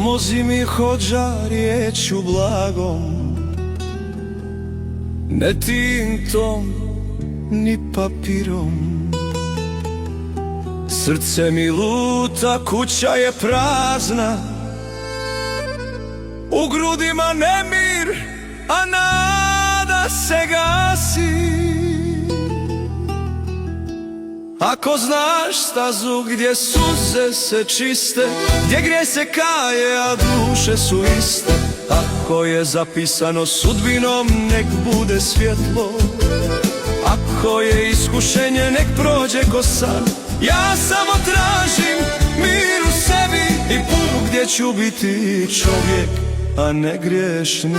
Pomozi mi hođa riječju blagom, ne tintom ni papirom. Srce mi luta, kuća je prazna, u grudima nemir, a nada se gasi. Ako znaš stazu gdje suze se čiste, gdje grijeh se kaje, a duše su iste, ako je zapisano sudbinom, nek bude svjetlo. Ako je iskušenje, nek prođe ko san. Ja samo tražim mir u sebi i put gdje ću biti čovjek, a ne griješnik.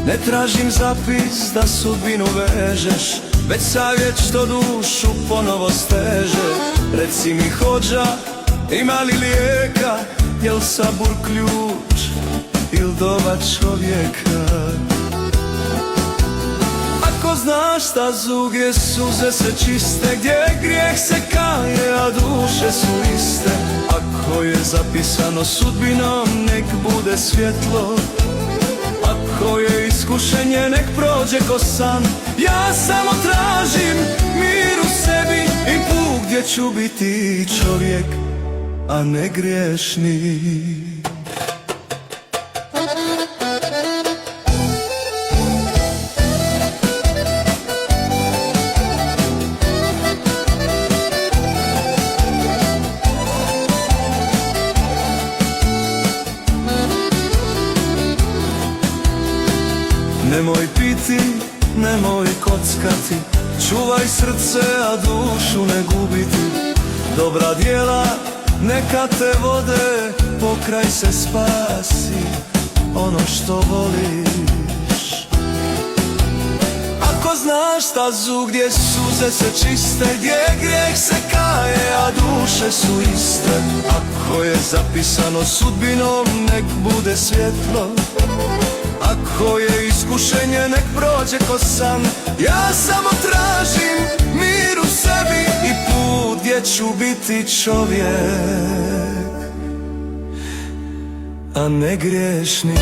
Ne tražim zapis da sudbinu vežeš, već savjet što dušu ponovo steže. Reci mi hođa, ima li lijeka, jel sabur ključ il doba čovjeka? Ako znaš stazu gdje suze se čiste, gdje grijeh se kaje, a duše su iste, ako je zapisano sudbinom, nek bude svjetlo. Ako je iskušenje, nek prođe ko san. Ja samo tražim mir u sebi i put gdje ću biti čovjek, a ne griješnik. Nemoj piti, nemoj kockati, čuvaj srce, a dušu ne gubiti. Dobra djela neka te vode, pokraj se spasi ono što voliš. Ako znaš stazu gdje suze se čiste, gdje grijeh se kaje, a duše su iste, ako je zapisano sudbinom, nek bude svjetlo. Ako je iskušenje, nek prođe ko san. Ja samo tražim mir u sebi i put gdje ću biti čovjek, a ne griješnik.